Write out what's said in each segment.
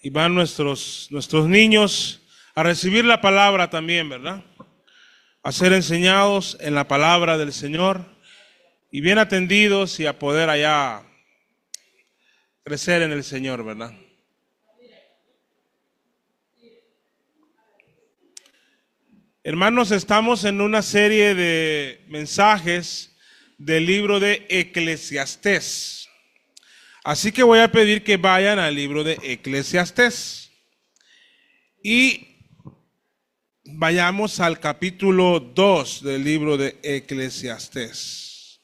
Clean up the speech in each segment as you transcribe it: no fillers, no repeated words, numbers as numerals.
y van nuestros niños a recibir la palabra también, ¿verdad? A ser enseñados en la palabra del Señor y bien atendidos y a poder allá crecer en el Señor, ¿verdad? Hermanos, estamos en una serie de mensajes del libro de Eclesiastés. Así que voy a pedir que vayan al libro de Eclesiastés y vayamos al capítulo 2 del libro de Eclesiastés.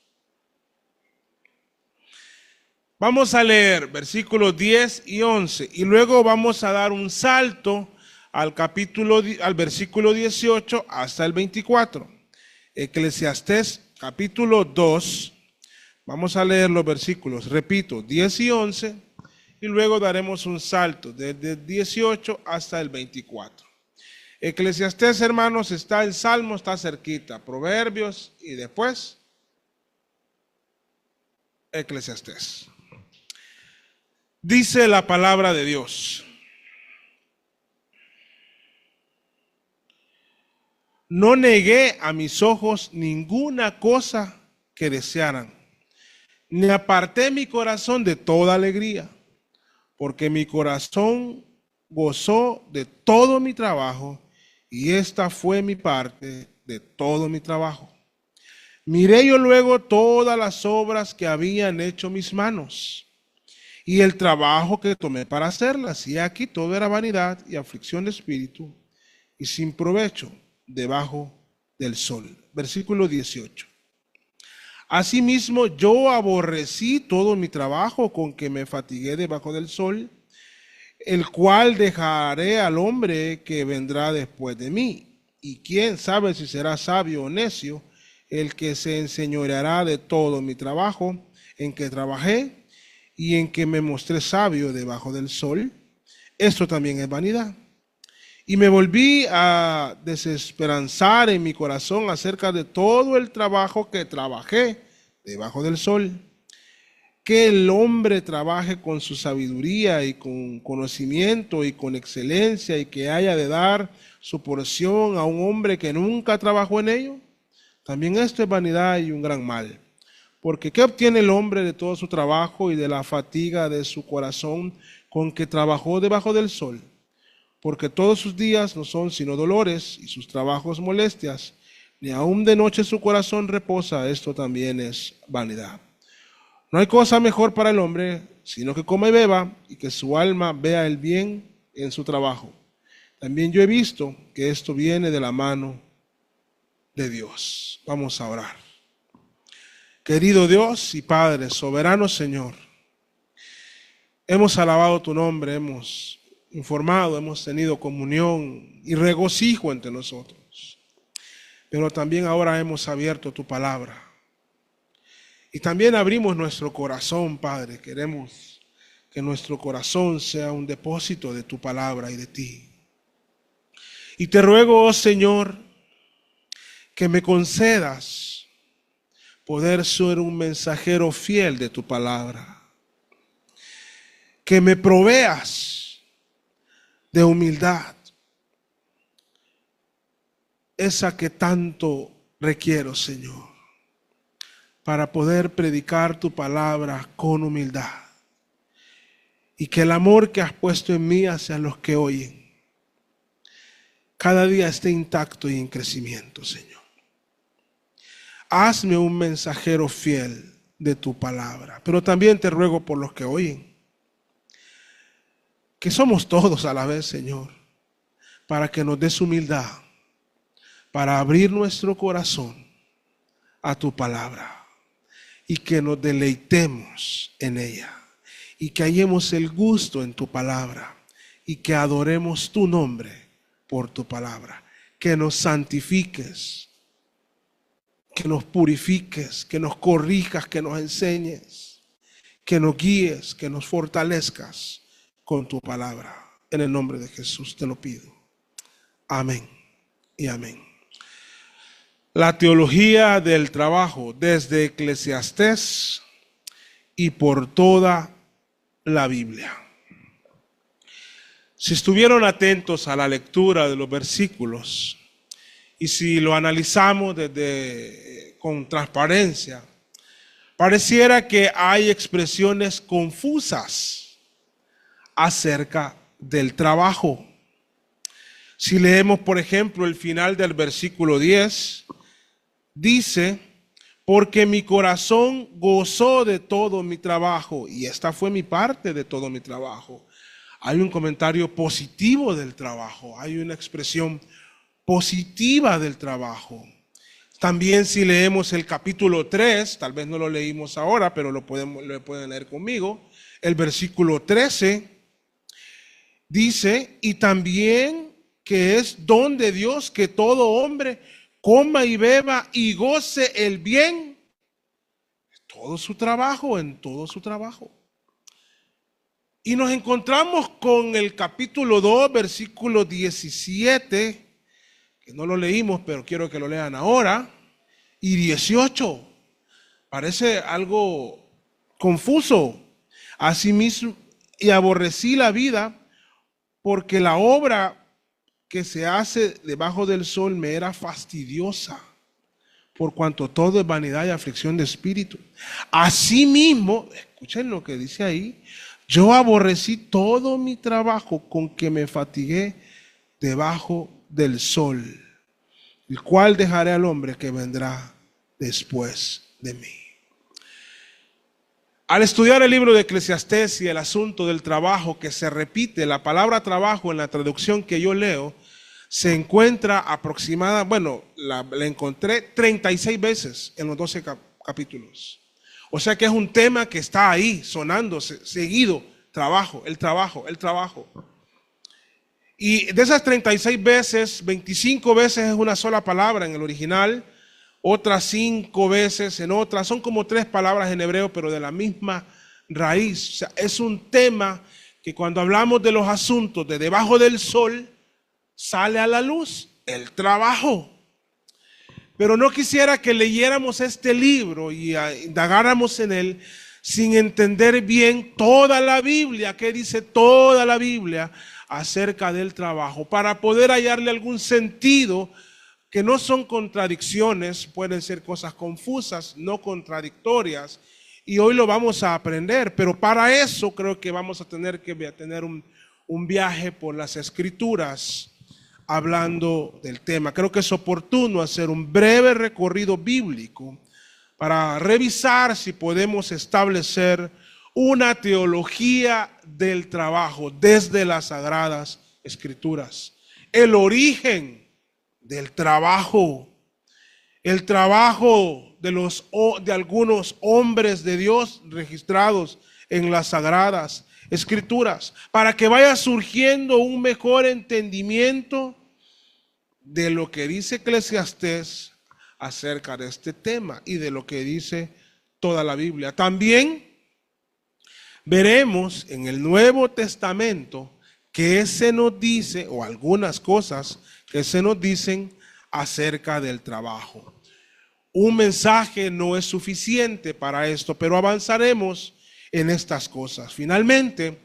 Vamos a leer versículos 10 y 11 y luego vamos a dar un salto al versículo 18 hasta el 24. Eclesiastés capítulo 2. Vamos a leer los versículos, repito, 10 y 11, y luego daremos un salto desde 18 hasta el 24. Eclesiastés, hermanos, está el Salmo, está cerquita, Proverbios y después Eclesiastés. Dice la palabra de Dios: no negué a mis ojos ninguna cosa que desearan, ni aparté mi corazón de toda alegría, porque mi corazón gozó de todo mi trabajo, y esta fue mi parte de todo mi trabajo. Miré yo luego todas las obras que habían hecho mis manos, y el trabajo que tomé para hacerlas, y aquí todo era vanidad y aflicción de espíritu, y sin provecho debajo del sol. Versículo 18. Asimismo, yo aborrecí todo mi trabajo con que me fatigué debajo del sol, el cual dejaré al hombre que vendrá después de mí. Y quién sabe si será sabio o necio el que se enseñoreará de todo mi trabajo en que trabajé y en que me mostré sabio debajo del sol. Esto también es vanidad. Y me volví a desesperanzar en mi corazón acerca de todo el trabajo que trabajé debajo del sol. Que el hombre trabaje con su sabiduría y con conocimiento y con excelencia, y que haya de dar su porción a un hombre que nunca trabajó en ello. También esto es vanidad y un gran mal. Porque ¿qué obtiene el hombre de todo su trabajo y de la fatiga de su corazón con que trabajó debajo del sol? Porque todos sus días no son sino dolores y sus trabajos molestias, ni aun de noche su corazón reposa. Esto también es vanidad. No hay cosa mejor para el hombre, sino que coma y beba, y que su alma vea el bien en su trabajo. También yo he visto que esto viene de la mano de Dios. Vamos a orar. Querido Dios y Padre, soberano Señor, hemos alabado tu nombre, hemos informado, hemos tenido comunión y regocijo entre nosotros. Pero también ahora hemos abierto tu palabra. Y también abrimos nuestro corazón, Padre. Queremos que nuestro corazón sea un depósito de tu palabra y de ti. Y te ruego, oh Señor, que me concedas poder ser un mensajero fiel de tu palabra. Que me proveas de humildad, esa que tanto requiero, Señor, para poder predicar tu palabra con humildad. Y que el amor que has puesto en mí hacia los que oyen cada día esté intacto y en crecimiento, Señor. Hazme un mensajero fiel de tu palabra. Pero también te ruego por los que oyen, que somos todos a la vez, Señor, para que nos des humildad, para abrir nuestro corazón a tu palabra y que nos deleitemos en ella y que hallemos el gusto en tu palabra y que adoremos tu nombre por tu palabra. Que nos santifiques, que nos purifiques, que nos corrijas, que nos enseñes, que nos guíes, que nos fortalezcas con tu palabra. En el nombre de Jesús te lo pido. Amén y amén. La teología del trabajo desde Eclesiastés y por toda la Biblia. Si estuvieron atentos a la lectura de los versículos y si lo analizamos con transparencia, pareciera que hay expresiones confusas acerca del trabajo. Si leemos, por ejemplo, el final del versículo 10, dice: porque mi corazón gozó de todo mi trabajo, y esta fue mi parte de todo mi trabajo. Hay un comentario positivo del trabajo, hay una expresión positiva del trabajo. También si leemos el capítulo 3, tal vez no lo leímos ahora, pero lo pueden leer conmigo, el versículo 13, dice: y también que es don de Dios que todo hombre coma y beba y goce el bien todo su trabajo, en todo su trabajo. Y nos encontramos con el capítulo 2, versículo 17, que no lo leímos, pero quiero que lo lean ahora, y 18. Parece algo confuso. Asimismo, y aborrecí la vida, porque la obra que se hace debajo del sol me era fastidiosa, por cuanto todo es vanidad y aflicción de espíritu. Asimismo, escuchen lo que dice ahí: yo aborrecí todo mi trabajo con que me fatigué debajo del sol, el cual dejaré al hombre que vendrá después de mí. Al estudiar el libro de Eclesiastés y el asunto del trabajo, que se repite, la palabra trabajo en la traducción que yo leo, se encuentra la encontré 36 veces en los 12 capítulos. O sea que es un tema que está ahí, sonando, seguido: trabajo, el trabajo, el trabajo. Y de esas 36 veces, 25 veces es una sola palabra en el original, otras 5 veces en otras, son como 3 palabras en hebreo, pero de la misma raíz. O sea, es un tema que cuando hablamos de los asuntos de debajo del sol, sale a la luz: el trabajo. Pero no quisiera que leyéramos este libro y indagáramos en él sin entender bien toda la Biblia, qué dice toda la Biblia acerca del trabajo, para poder hallarle algún sentido, que no son contradicciones, pueden ser cosas confusas, no contradictorias, y hoy lo vamos a aprender. Pero para eso creo que vamos a tener que tener un viaje por las Escrituras, hablando del tema. Creo que es oportuno hacer un breve recorrido bíblico para revisar si podemos establecer una teología del trabajo desde las Sagradas Escrituras. El origen del trabajo, el trabajo de algunos hombres de Dios registrados en las Sagradas Escrituras, para que vaya surgiendo un mejor entendimiento de lo que dice Eclesiastés acerca de este tema y de lo que dice toda la Biblia. También veremos en el Nuevo Testamento qué se nos dice, o algunas cosas que se nos dicen acerca del trabajo. Un mensaje no es suficiente para esto, pero avanzaremos en estas cosas. Finalmente,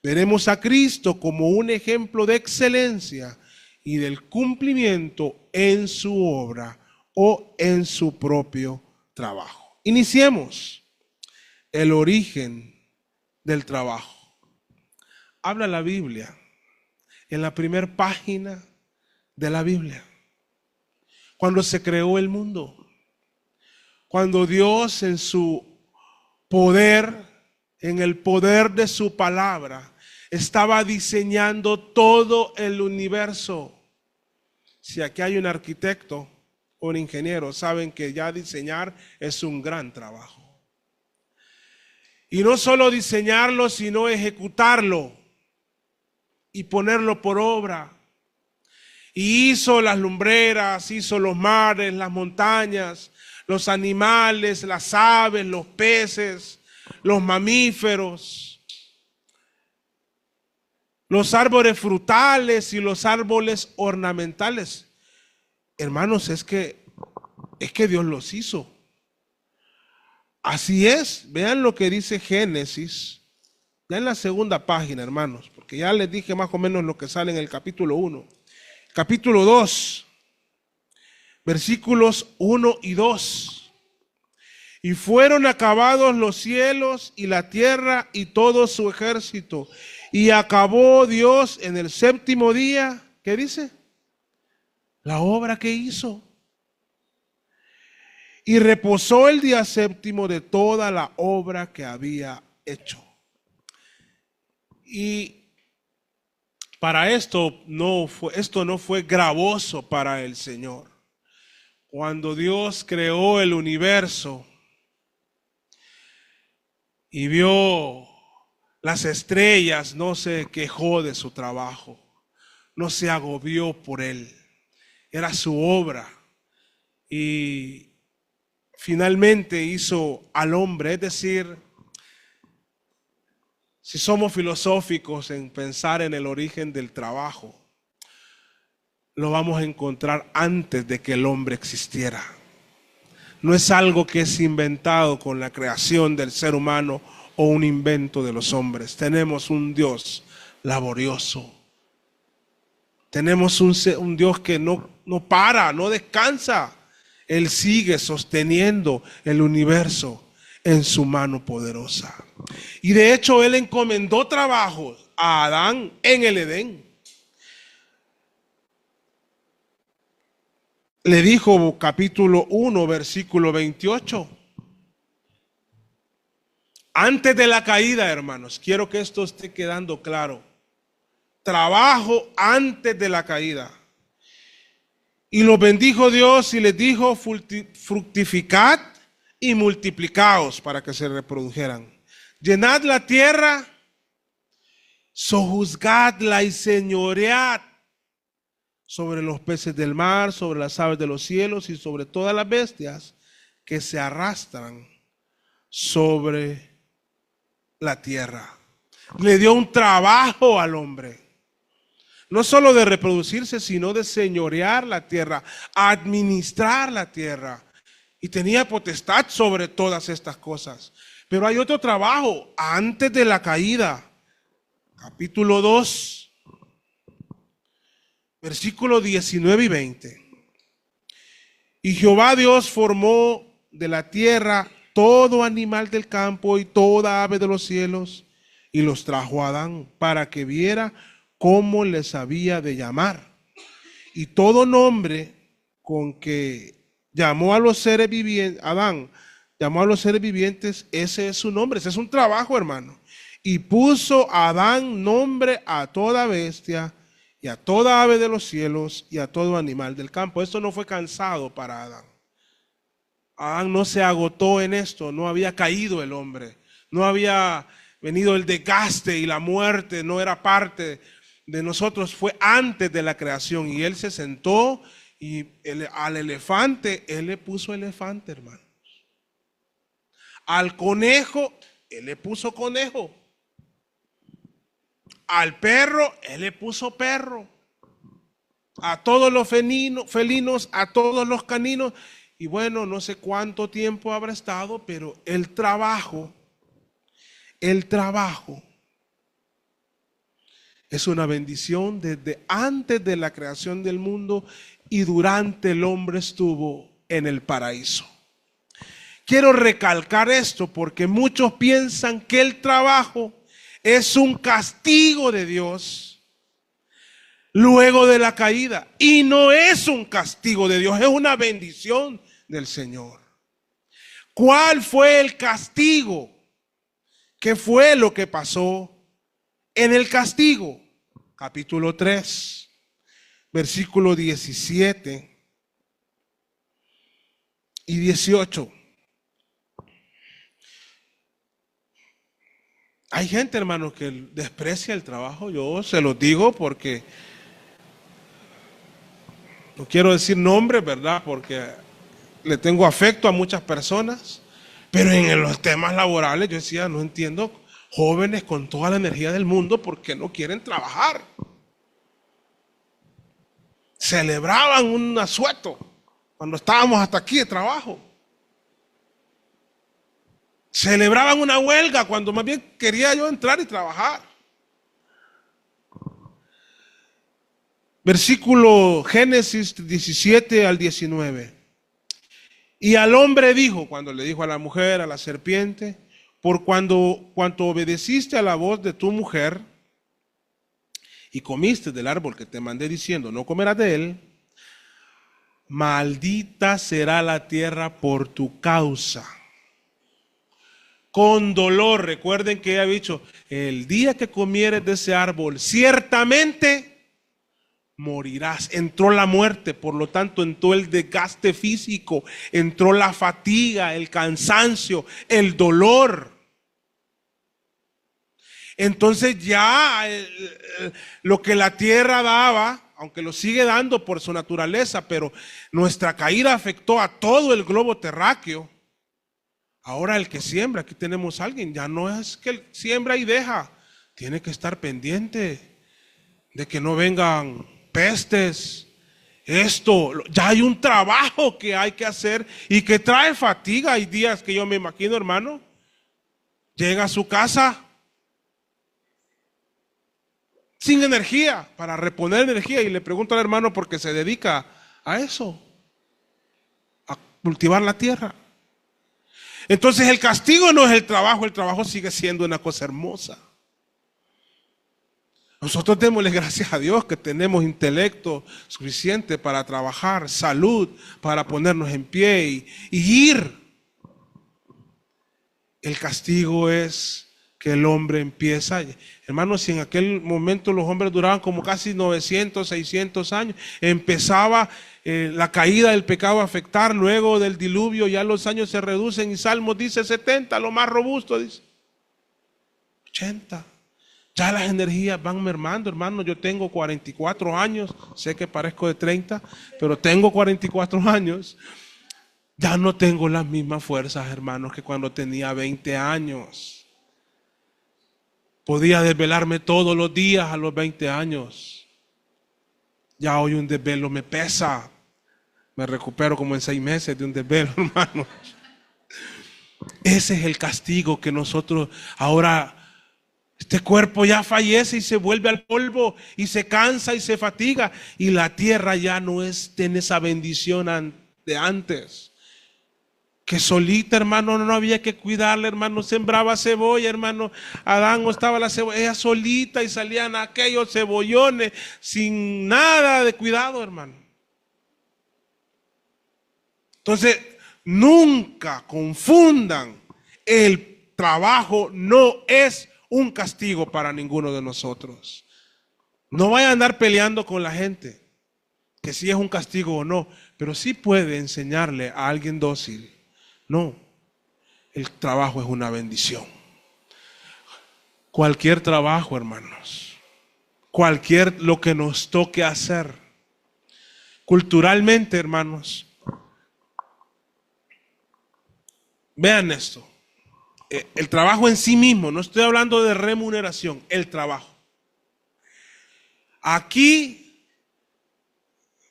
veremos a Cristo como un ejemplo de excelencia y del cumplimiento en su obra o en su propio trabajo. Iniciemos. El origen del trabajo. Habla la Biblia en la primera página de la Biblia. Cuando se creó el mundo, cuando Dios en su poder, en el poder de su palabra, estaba diseñando todo el universo. Si aquí hay un arquitecto o un ingeniero, saben que ya diseñar es un gran trabajo. Y no solo diseñarlo, sino ejecutarlo y ponerlo por obra. Y hizo las lumbreras, hizo los mares, las montañas, los animales, las aves, los peces, los mamíferos, los árboles frutales y los árboles ornamentales. Hermanos, es que Dios los hizo. Así es, vean lo que dice Génesis, ya en la segunda página, hermanos, porque ya les dije más o menos lo que sale en el capítulo 1. Capítulo 2, versículos 1 y 2. Y fueron acabados los cielos y la tierra y todo su ejército. Y acabó Dios en el séptimo día, ¿qué dice? La obra que hizo. Y reposó el día séptimo de toda la obra que había hecho. Y para esto no fue gravoso para el Señor. Cuando Dios creó el universo y vio las estrellas, no se quejó de su trabajo, no se agobió por él. Era su obra. Y finalmente hizo al hombre, es decir, si somos filosóficos en pensar en el origen del trabajo, lo vamos a encontrar antes de que el hombre existiera. No es algo que es inventado con la creación del ser humano o un invento de los hombres. Tenemos un Dios laborioso. Tenemos un Dios que no para, no descansa. Él sigue sosteniendo el universo en su mano poderosa. Y de hecho Él encomendó trabajo a Adán en el Edén. Le dijo, capítulo 1, versículo 28. Antes de la caída, hermanos, quiero que esto esté quedando claro. Trabajo antes de la caída. Y los bendijo Dios y les dijo, fructificad y multiplicaos para que se reprodujeran. Llenad la tierra, sojuzgadla y señoread sobre los peces del mar, sobre las aves de los cielos y sobre todas las bestias que se arrastran sobre la tierra. Le dio un trabajo al hombre. No solo de reproducirse, sino de señorear la tierra, administrar la tierra. Y tenía potestad sobre todas estas cosas. Pero hay otro trabajo antes de la caída. Capítulo 2, versículos 19 y 20. Y Jehová Dios formó de la tierra todo animal del campo y toda ave de los cielos, y los trajo a Adán para que viera cómo les había de llamar. Y todo nombre con que llamó a los seres vivientes, Adán llamó a los seres vivientes, ese es su nombre, ese es un trabajo, hermano. Y puso a Adán nombre a toda bestia y a toda ave de los cielos y a todo animal del campo. Esto no fue cansado para Adán. Adán no se agotó en esto, no había caído el hombre, no había venido el desgaste y la muerte, no era parte de nosotros, fue antes de la creación. Y él se sentó y al elefante, él le puso elefante, hermanos. Al conejo, él le puso conejo. Al perro, él le puso perro. A todos los felinos, a todos los caninos. Y bueno, no sé cuánto tiempo habrá estado, pero el trabajo es una bendición desde antes de la creación del mundo y durante el hombre estuvo en el paraíso. Quiero recalcar esto porque muchos piensan que el trabajo es un castigo de Dios luego de la caída. Y no es un castigo de Dios, es una bendición del Señor. ¿Cuál fue el castigo? ¿Qué fue lo que pasó en el castigo? Capítulo 3, versículo 17 y 18. Hay gente, hermanos, que desprecia el trabajo. Yo se los digo porque no quiero decir nombres, ¿verdad? Porque le tengo afecto a muchas personas. Pero en los temas laborales yo decía, no entiendo, jóvenes con toda la energía del mundo, ¿por qué no quieren trabajar? Celebraban un asueto cuando estábamos hasta aquí de trabajo. Celebraban una huelga cuando más bien quería yo entrar y trabajar. Versículo Génesis 17 al 19. Y al hombre dijo, cuando le dijo a la mujer, a la serpiente, por cuanto obedeciste a la voz de tu mujer y comiste del árbol que te mandé diciendo, no comerás de él, maldita será la tierra por tu causa. Con dolor, recuerden que ella ha dicho, el día que comieres de ese árbol, ciertamente morirás. Entró la muerte, por lo tanto entró el desgaste físico, entró la fatiga, el cansancio, el dolor. Entonces ya lo que la tierra daba, aunque lo sigue dando por su naturaleza, pero nuestra caída afectó a todo el globo terráqueo. Ahora el que siembra, aquí tenemos a alguien, ya no es que él siembra y deja, tiene que estar pendiente de que no vengan pestes. Esto, ya hay un trabajo que hay que hacer y que trae fatiga. Hay días que yo me imagino, hermano, llega a su casa sin energía, para reponer energía, y le pregunto al hermano porque se dedica a eso, a cultivar la tierra. Entonces el castigo no es el trabajo sigue siendo una cosa hermosa. Nosotros démosle gracias a Dios que tenemos intelecto suficiente para trabajar, salud para ponernos en pie y ir. El castigo es que el hombre empieza, hermanos, si en aquel momento los hombres duraban como casi 900, 600 años, empezaba la caída del pecado a afectar, luego del diluvio ya los años se reducen y Salmos dice 70, lo más robusto dice 80. Ya las energías van mermando, hermano. Yo tengo 44 años, sé que parezco de 30, pero tengo 44 años. Ya no tengo las mismas fuerzas, hermanos, que cuando tenía 20 años. Podía desvelarme todos los días a los 20 años. Ya hoy un desvelo me pesa. Me recupero como en 6 meses de un desvelo, hermanos. Ese es el castigo que nosotros ahora... Este cuerpo ya fallece y se vuelve al polvo y se cansa y se fatiga. Y la tierra ya no tiene esa bendición de antes. Que solita, hermano, no había que cuidarla, hermano. Sembraba cebolla, hermano. Adán estaba la cebolla, ella solita y salían aquellos cebollones sin nada de cuidado, hermano. Entonces, nunca confundan. El trabajo no es un castigo para ninguno de nosotros. No vaya a andar peleando con la gente, que si es un castigo o no, pero sí puede enseñarle a alguien dócil. No, el trabajo es una bendición. Cualquier trabajo, hermanos, lo que nos toque hacer. Culturalmente, hermanos, vean esto. El trabajo en sí mismo, no estoy hablando de remuneración, el trabajo. Aquí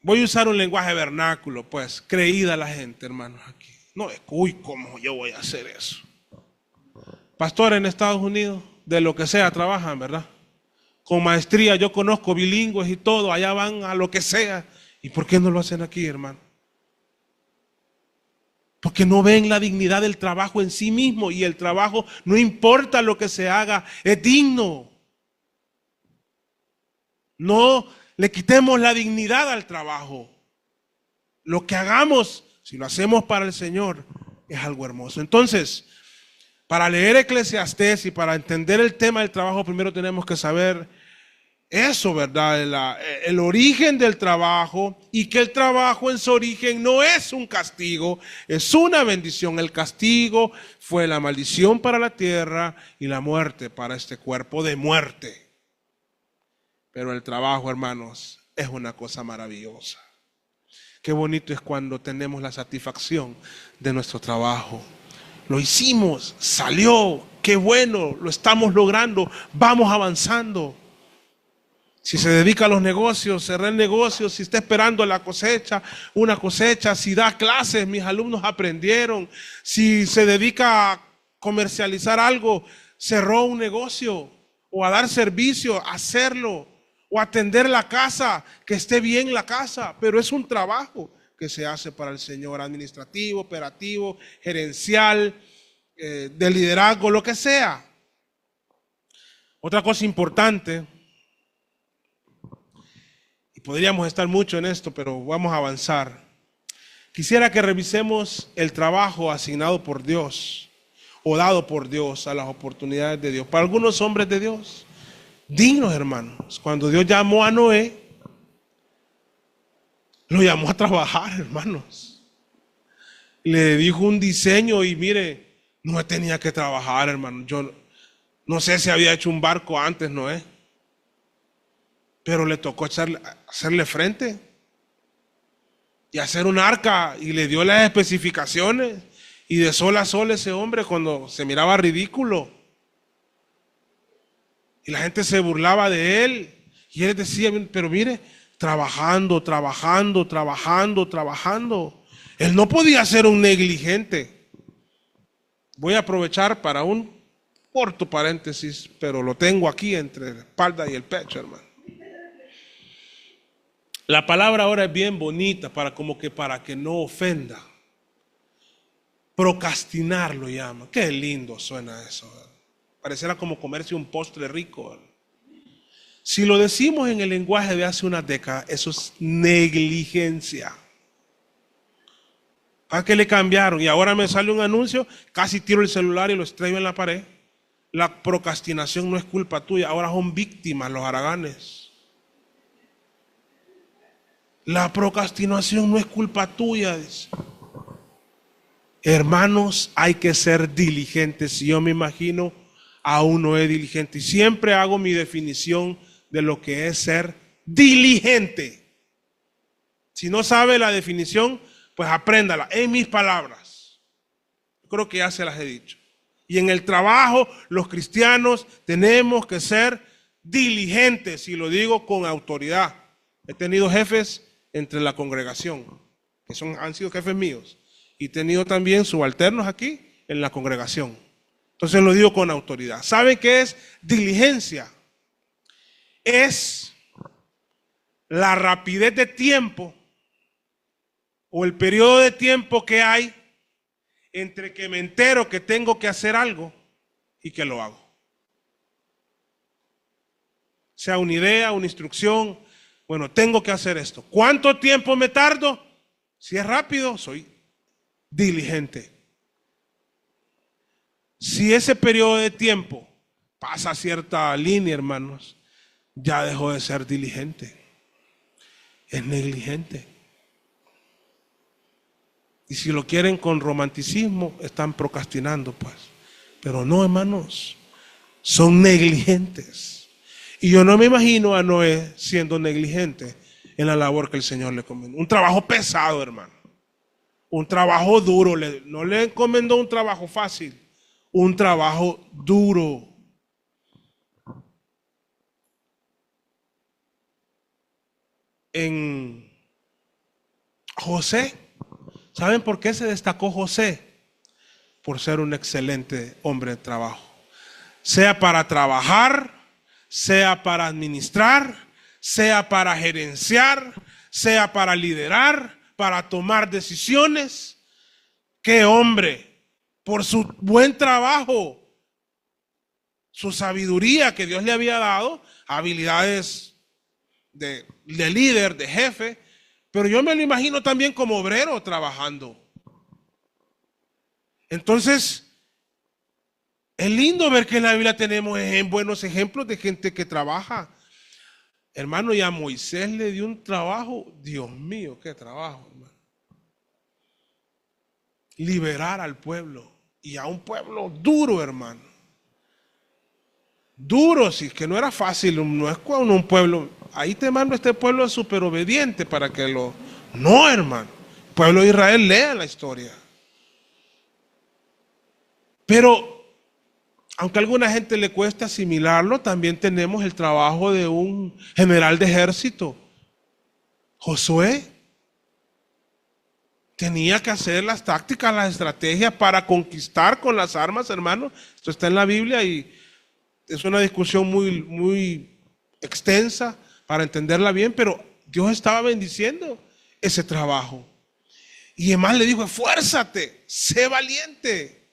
voy a usar un lenguaje vernáculo, pues, creída la gente, hermanos, aquí. No es, uy, ¿cómo yo voy a hacer eso? Pastores en Estados Unidos, de lo que sea, trabajan, ¿verdad? Con maestría, yo conozco bilingües y todo, allá van a lo que sea. ¿Y por qué no lo hacen aquí, hermano? Porque no ven la dignidad del trabajo en sí mismo, y el trabajo, no importa lo que se haga, es digno. No le quitemos la dignidad al trabajo. Lo que hagamos, si lo hacemos para el Señor, es algo hermoso. Entonces, para leer Eclesiastés y para entender el tema del trabajo, primero tenemos que saber eso, ¿verdad? El origen del trabajo, y que el trabajo en su origen no es un castigo, es una bendición. El castigo fue la maldición para la tierra y la muerte para este cuerpo de muerte. Pero el trabajo, hermanos, es una cosa maravillosa. Qué bonito es cuando tenemos la satisfacción de nuestro trabajo. Lo hicimos, salió, qué bueno, lo estamos logrando, vamos avanzando. Si se dedica a los negocios, cerrar el negocio, si está esperando la cosecha, una cosecha, si da clases, mis alumnos aprendieron, si se dedica comercializar algo, cerró un negocio, o a dar servicio, a hacerlo, o atender la casa, que esté bien la casa, pero es un trabajo que se hace para el Señor, administrativo, operativo, gerencial, de liderazgo, lo que sea. Otra cosa importante, y podríamos estar mucho en esto, pero vamos a avanzar. Quisiera que revisemos el trabajo asignado por Dios o dado por Dios a las oportunidades de Dios. Para algunos hombres de Dios, dignos hermanos, cuando Dios llamó a Noé, lo llamó a trabajar, hermanos. Le dijo un diseño y mire, Noé tenía que trabajar, hermano. Yo no sé si había hecho un barco antes, Noé, pero le tocó hacerle frente y hacer un arca, y le dio las especificaciones, y de sol a sol ese hombre cuando se miraba ridículo y la gente se burlaba de él, y él decía, pero mire, trabajando. Él no podía ser un negligente. Voy a aprovechar para un corto paréntesis, pero lo tengo aquí entre la espalda y el pecho, hermano. La palabra ahora es bien bonita para que no ofenda. Procrastinar lo llama. Qué lindo suena eso, ¿verdad? Pareciera como comerse un postre rico, ¿verdad? Si lo decimos en el lenguaje de hace unas décadas, eso es negligencia. ¿A qué le cambiaron? Y ahora me sale un anuncio, casi tiro el celular y lo estrello en la pared. La procrastinación no es culpa tuya, ahora son víctimas los haraganes. La procrastinación no es culpa tuya, dice. Hermanos, hay que ser diligentes. Si yo me imagino a un Noé diligente, y siempre hago mi definición de lo que es ser diligente. Si no sabe la definición, pues apréndala en mis palabras. Creo que ya se las he dicho. Y en el trabajo, los cristianos tenemos que ser diligentes, y lo digo con autoridad. He tenido jefes entre la congregación, que han sido jefes míos, y he tenido también subalternos aquí en la congregación. Entonces lo digo con autoridad. ¿Saben qué es diligencia? Es la rapidez de tiempo o el periodo de tiempo que hay entre que me entero que tengo que hacer algo y que lo hago. Sea una idea, una instrucción, bueno, tengo que hacer esto. ¿Cuánto tiempo me tardo? Si es rápido, soy diligente. Si ese periodo de tiempo pasa cierta línea, hermanos, ya dejó de ser diligente. Es negligente. Y si lo quieren con romanticismo, están procrastinando, pues. Pero no, hermanos, son negligentes. Y yo no me imagino a Noé siendo negligente en la labor que el Señor le encomendó. Un trabajo pesado, hermano. Un trabajo duro. No le encomendó un trabajo fácil. Un trabajo duro. En José, ¿saben por qué se destacó José? Por ser un excelente hombre de trabajo. Sea para trabajar, sea para administrar, sea para gerenciar, sea para liderar, para tomar decisiones. ¡Qué hombre! Por su buen trabajo, su sabiduría que Dios le había dado, habilidades de líder, de jefe, pero yo me lo imagino también como obrero trabajando. Entonces, es lindo ver que en la Biblia tenemos buenos ejemplos de gente que trabaja. Hermano, y a Moisés le dio un trabajo, Dios mío, qué trabajo, hermano. Liberar al pueblo, y a un pueblo duro, hermano. Duro, sí, que no era fácil, no es cuando un pueblo, ahí te mando este pueblo súper obediente para que lo... No, hermano, el pueblo de Israel, lea la historia. Pero, aunque a alguna gente le cuesta asimilarlo, también tenemos el trabajo de un general de ejército, Josué. tenía que hacer las tácticas, las estrategias para conquistar con las armas, hermano. Esto está en la Biblia y es una discusión muy extensa para entenderla bien, pero Dios estaba bendiciendo ese trabajo. Y además le dijo, esfuérzate, sé valiente.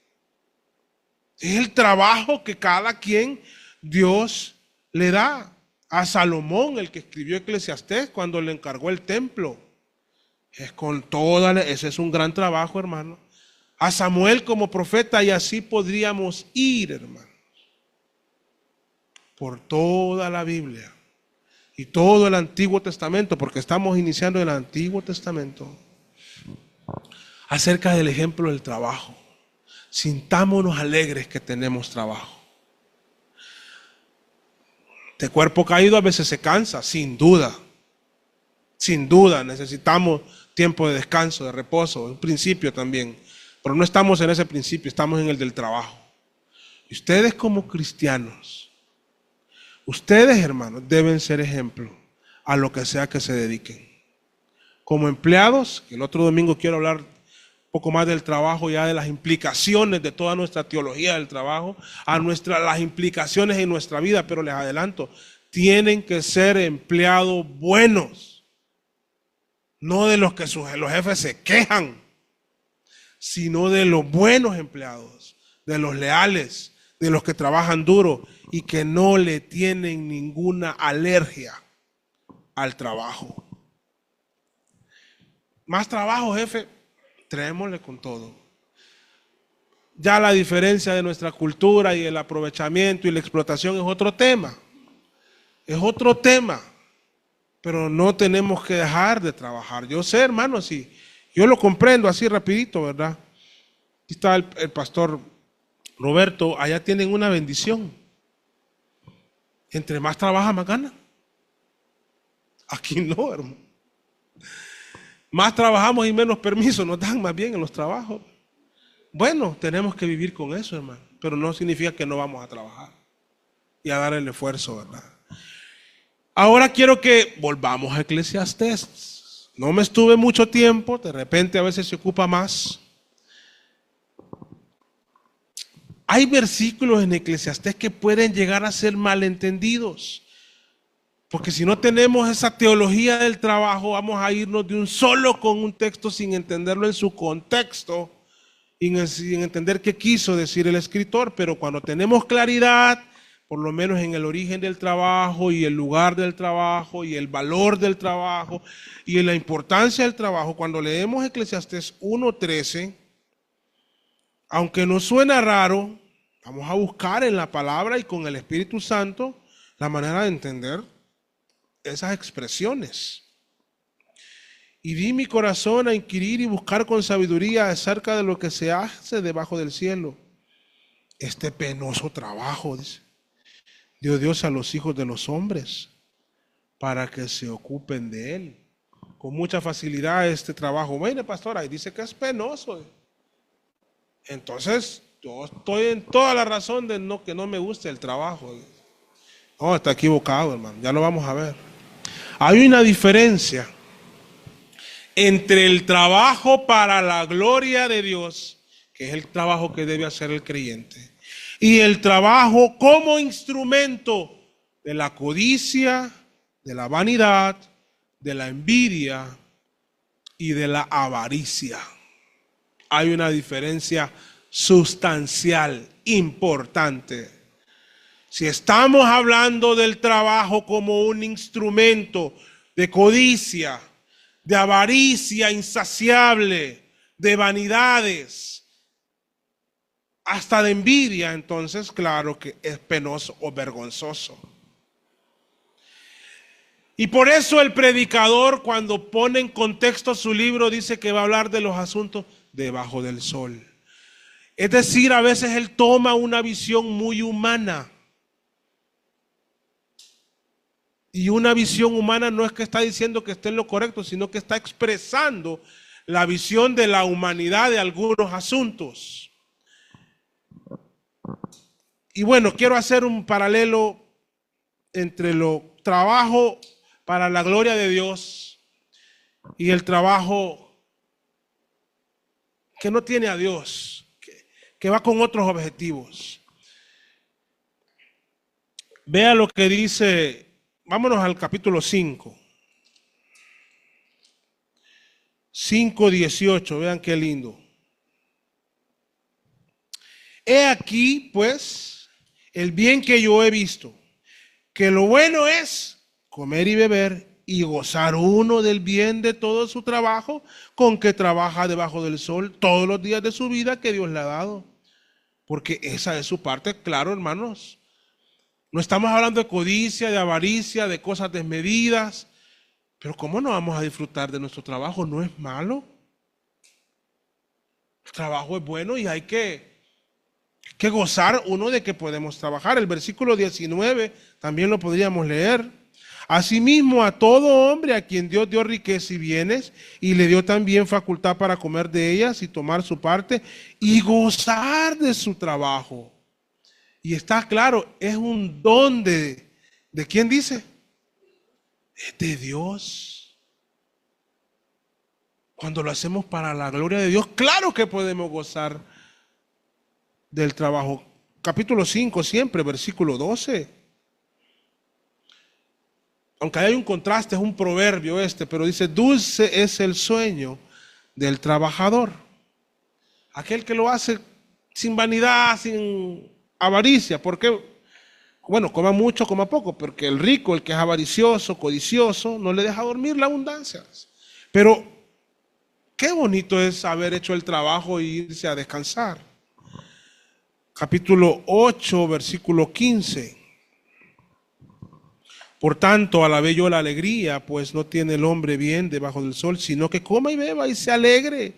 Es el trabajo que cada quien Dios le da. A Salomón, el que escribió Eclesiastés, cuando le encargó el templo. Ese es un gran trabajo, hermano. A Samuel como profeta, y así podríamos ir, hermano, por toda la Biblia y todo el Antiguo Testamento, porque estamos iniciando el Antiguo Testamento, acerca del ejemplo del trabajo. Sintámonos alegres que tenemos trabajo. Este cuerpo caído a veces se cansa, sin duda. Sin duda, necesitamos tiempo de descanso, de reposo, un principio también. Pero no estamos en ese principio, estamos en el del trabajo. Y ustedes como cristianos, ustedes, hermanos, deben ser ejemplo a lo que sea que se dediquen. Como empleados, el otro domingo quiero hablar un poco más del trabajo, ya de las implicaciones de toda nuestra teología del trabajo, las implicaciones en nuestra vida, pero les adelanto, tienen que ser empleados buenos, no de los que los jefes se quejan, sino de los buenos empleados, de los leales, de los que trabajan duro y que no le tienen ninguna alergia al trabajo. Más trabajo, jefe, traémosle con todo. Ya la diferencia de nuestra cultura y el aprovechamiento y la explotación es otro tema. Es otro tema. Pero no tenemos que dejar de trabajar. Yo sé, hermano, sí. Yo lo comprendo así rapidito, ¿verdad? Aquí está el pastor Roberto. Allá tienen una bendición. Entre más trabaja, más gana. Aquí no, hermano. Más trabajamos y menos permiso nos dan más bien en los trabajos. Bueno, tenemos que vivir con eso, hermano. Pero no significa que no vamos a trabajar y a dar el esfuerzo, ¿verdad? Ahora quiero que volvamos a Eclesiastés. No me estuve mucho tiempo, de repente a veces se ocupa más. Hay versículos en Eclesiastés que pueden llegar a ser malentendidos. Porque si no tenemos esa teología del trabajo, vamos a irnos de un solo con un texto sin entenderlo en su contexto y sin entender qué quiso decir el escritor. Pero cuando tenemos claridad, por lo menos en el origen del trabajo y el lugar del trabajo y el valor del trabajo y en la importancia del trabajo, cuando leemos Eclesiastés 1:13, aunque nos suena raro, vamos a buscar en la palabra y con el Espíritu Santo la manera de entender esas expresiones. Y di mi corazón a inquirir y buscar con sabiduría acerca de lo que se hace debajo del cielo. Este penoso trabajo, dice, dio Dios a los hijos de los hombres para que se ocupen de él. Con mucha facilidad este trabajo. Bueno, pastor, ahí dice que es penoso. Entonces, yo estoy en toda la razón de que no me guste el trabajo. No, está equivocado, hermano. Ya lo vamos a ver. Hay una diferencia entre el trabajo para la gloria de Dios, que es el trabajo que debe hacer el creyente, y el trabajo como instrumento de la codicia, de la vanidad, de la envidia y de la avaricia. Hay una diferencia sustancial, importante. Si estamos hablando del trabajo como un instrumento de codicia, de avaricia insaciable, de vanidades, hasta de envidia, entonces claro que es penoso o vergonzoso. Y por eso el predicador, cuando pone en contexto su libro, dice que va a hablar de los asuntos debajo del sol. Es decir, a veces él toma una visión muy humana. Y una visión humana no es que está diciendo que esté en lo correcto, sino que está expresando la visión de la humanidad de algunos asuntos. Y bueno, quiero hacer un paralelo entre lo trabajo para la gloria de Dios y el trabajo que no tiene a Dios, que va con otros objetivos. Vea lo que dice, vámonos al capítulo 5. 5:18, vean qué lindo. He aquí, pues, el bien que yo he visto, que lo bueno es comer y beber y gozar uno del bien de todo su trabajo, con que trabaja debajo del sol todos los días de su vida que Dios le ha dado. Porque esa es su parte, claro, hermanos. No estamos hablando de codicia, de avaricia, de cosas desmedidas. Pero ¿cómo no vamos a disfrutar de nuestro trabajo? No es malo. El trabajo es bueno y hay que gozar uno de que podemos trabajar. El versículo 19 también lo podríamos leer. Asimismo, a todo hombre a quien Dios dio riqueza y bienes, y le dio también facultad para comer de ellas y tomar su parte y gozar de su trabajo. Y está claro, es un don ¿de quién dice? Es de Dios. Cuando lo hacemos para la gloria de Dios, claro que podemos gozar del trabajo. Capítulo 5 siempre, versículo 12. Aunque hay un contraste, es un proverbio pero dice, dulce es el sueño del trabajador. Aquel que lo hace sin vanidad, sin avaricia. Porque, bueno, coma mucho, coma poco, porque el rico, el que es avaricioso, codicioso, no le deja dormir la abundancia. Pero qué bonito es haber hecho el trabajo e irse a descansar. Capítulo 8, versículo 15. Por tanto, alabé yo la alegría, pues no tiene el hombre bien debajo del sol, sino que coma y beba y se alegre.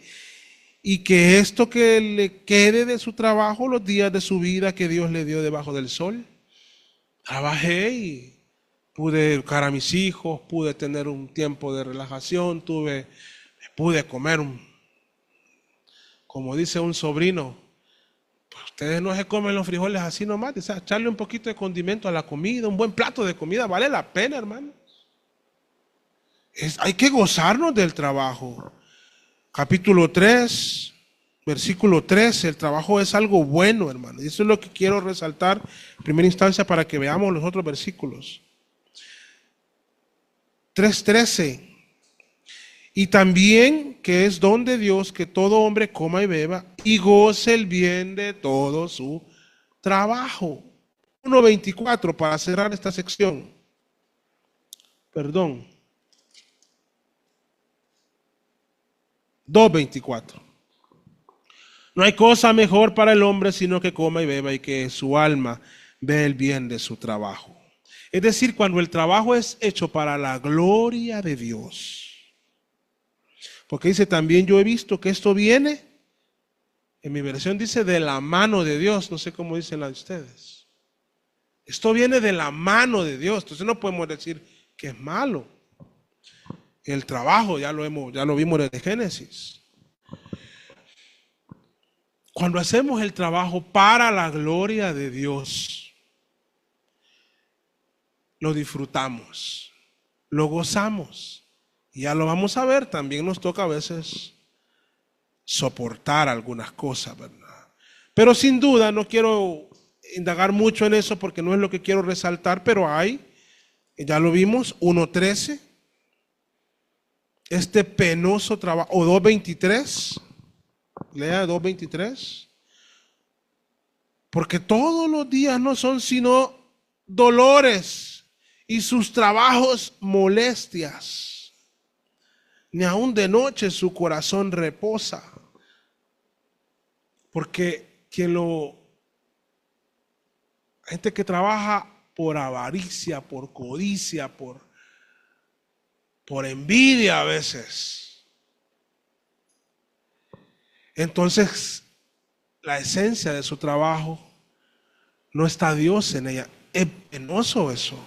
Y que esto que le quede de su trabajo los días de su vida que Dios le dio debajo del sol. Trabajé y pude educar a mis hijos, pude tener un tiempo de relajación, pude comer, como dice un sobrino, pues ustedes no se comen los frijoles así nomás, o sea, echarle un poquito de condimento a la comida, un buen plato de comida, vale la pena, hermano. Hay que gozarnos del trabajo. Capítulo 3, versículo 13, el trabajo es algo bueno, hermano. Y eso es lo que quiero resaltar en primera instancia para que veamos los otros versículos. 3:13. Y también que es don de Dios que todo hombre coma y beba y goce el bien de todo su trabajo. 1:24 para cerrar esta sección. Perdón. 2:24. No hay cosa mejor para el hombre sino que coma y beba y que su alma ve el bien de su trabajo. Es decir, cuando el trabajo es hecho para la gloria de Dios. Porque dice también, yo he visto que esto viene, en mi versión dice de la mano de Dios, no sé cómo dicen la de ustedes. Esto viene de la mano de Dios, entonces no podemos decir que es malo. El trabajo ya lo vimos desde Génesis. Cuando hacemos el trabajo para la gloria de Dios, lo disfrutamos, lo gozamos. Y ya lo vamos a ver, también nos toca a veces soportar algunas cosas, ¿verdad? Pero sin duda, no quiero indagar mucho en eso porque no es lo que quiero resaltar, pero ya lo vimos, 1:13, este penoso trabajo, o 2:23, lea 2:23, porque todos los días no son sino dolores y sus trabajos molestias. Ni aún de noche su corazón reposa. Porque gente que trabaja por avaricia, por codicia, por envidia a veces. Entonces, la esencia de su trabajo no está Dios en ella. Es penoso eso.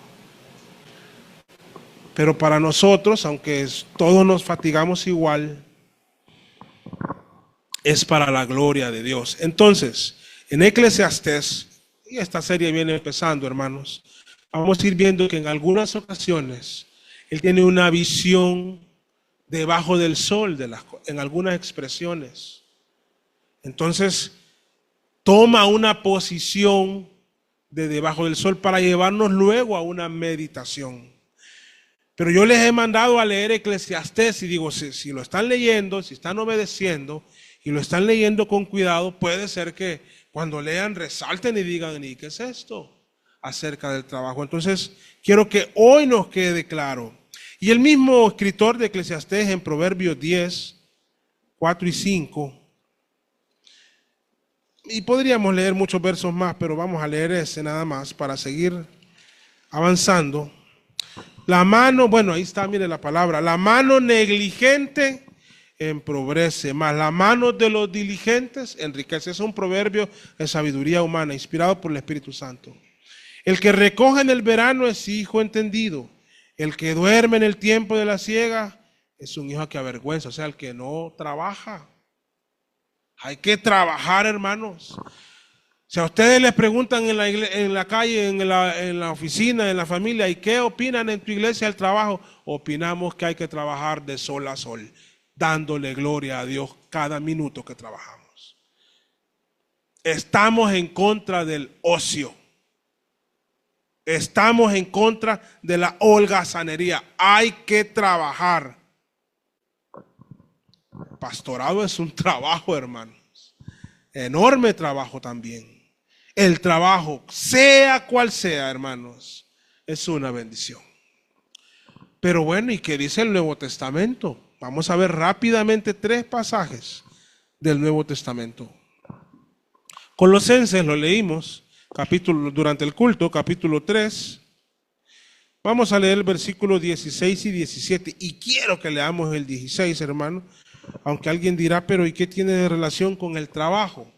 Pero para nosotros, aunque todos nos fatigamos igual, es para la gloria de Dios. Entonces, en Eclesiastés, y esta serie viene empezando, hermanos, vamos a ir viendo que en algunas ocasiones él tiene una visión debajo del sol en algunas expresiones. Entonces, toma una posición de debajo del sol para llevarnos luego a una meditación. Pero yo les he mandado a leer Eclesiastés y digo, si lo están leyendo, si están obedeciendo y lo están leyendo con cuidado, puede ser que cuando lean resalten y digan, ¿y qué es esto? Acerca del trabajo. Entonces, quiero que hoy nos quede claro. Y el mismo escritor de Eclesiastés en Proverbios 10, 4 y 5, y podríamos leer muchos versos más, pero vamos a leer ese nada más para seguir avanzando. La mano, bueno, ahí está, mire la palabra, la mano negligente empobrece, más la mano de los diligentes enriquece. Es un proverbio de sabiduría humana, inspirado por el Espíritu Santo. El que recoge en el verano es hijo entendido. El que duerme en el tiempo de la siega es un hijo que avergüenza, o sea, el que no trabaja. Hay que trabajar, hermanos. Si a ustedes les preguntan en la calle, en la oficina, en la familia, ¿y qué opinan en tu iglesia del trabajo? Opinamos que hay que trabajar de sol a sol, dándole gloria a Dios cada minuto que trabajamos. Estamos en contra del ocio. Estamos en contra de la holgazanería. Hay que trabajar. Pastorado es un trabajo, hermanos. Enorme trabajo también. El trabajo, sea cual sea, hermanos, es una bendición. Pero bueno, ¿y qué dice el Nuevo Testamento? Vamos a ver rápidamente 3 pasajes del Nuevo Testamento. Colosenses lo leímos durante el culto, capítulo 3. Vamos a leer el versículo 16 y 17. Y quiero que leamos el 16, hermano. Aunque alguien dirá, pero ¿y qué tiene de relación con el trabajo?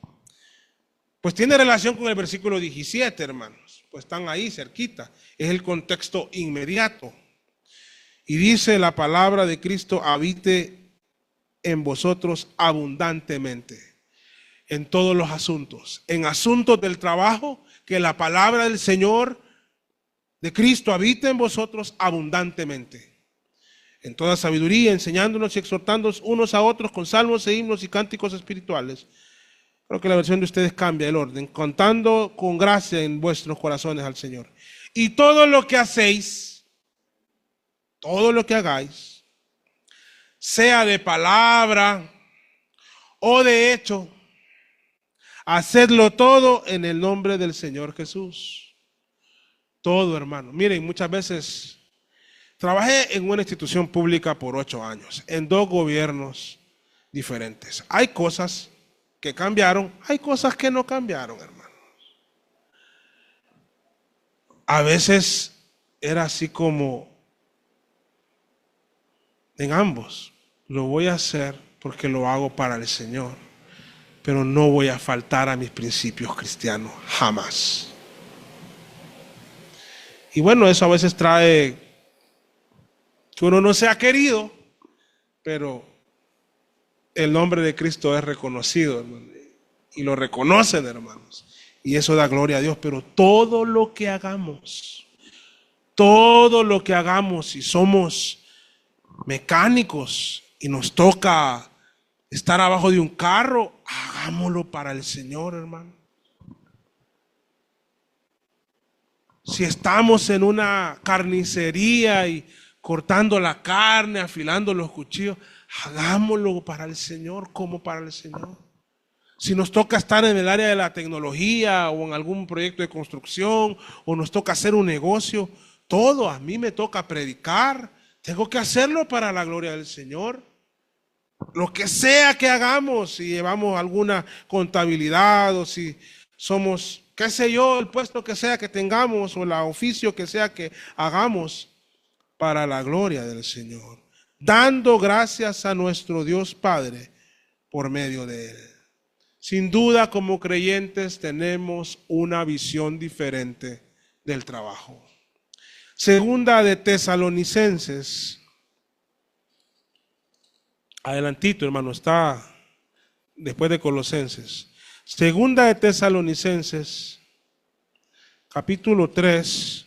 Pues tiene relación con el versículo 17, hermanos. Pues están ahí cerquita. Es el contexto inmediato. Y dice la palabra de Cristo, habite en vosotros abundantemente. En todos los asuntos. En asuntos del trabajo, que la palabra del Señor de Cristo habite en vosotros abundantemente. En toda sabiduría, enseñándonos y exhortándonos unos a otros con salmos e himnos y cánticos espirituales. Creo que la versión de ustedes cambia el orden. Contando con gracia en vuestros corazones al Señor. Y todo lo que hacéis, todo lo que hagáis, sea de palabra o de hecho, hacedlo todo en el nombre del Señor Jesús. Todo, hermano. Miren, muchas veces trabajé en una institución pública por 8 años, en 2 gobiernos diferentes. Hay cosas que cambiaron, hay cosas que no cambiaron, hermano. A veces era así como en ambos. Lo voy a hacer porque lo hago para el Señor, pero no voy a faltar a mis principios cristianos, jamás. Y bueno, eso a veces trae que uno no sea querido, pero el nombre de Cristo es reconocido, hermano, y lo reconocen, hermanos, y eso da gloria a Dios. Pero todo lo que hagamos, si somos mecánicos y nos toca estar abajo de un carro, hagámoslo para el Señor, hermano. Si estamos en una carnicería y cortando la carne, afilando los cuchillos, hagámoslo para el Señor, como para el Señor. Si nos toca estar en el área de la tecnología o en algún proyecto de construcción, o nos toca hacer un negocio, todo, a mí me toca predicar, tengo que hacerlo para la gloria del Señor. Lo que sea que hagamos, si llevamos alguna contabilidad o si somos, qué sé yo, el puesto que sea que tengamos o el oficio que sea que hagamos, para la gloria del Señor, dando gracias a nuestro Dios Padre por medio de Él. Sin duda, como creyentes tenemos una visión diferente del trabajo. Segunda de Tesalonicenses. Adelantito, hermano, está después de Colosenses. Segunda de Tesalonicenses, capítulo 3.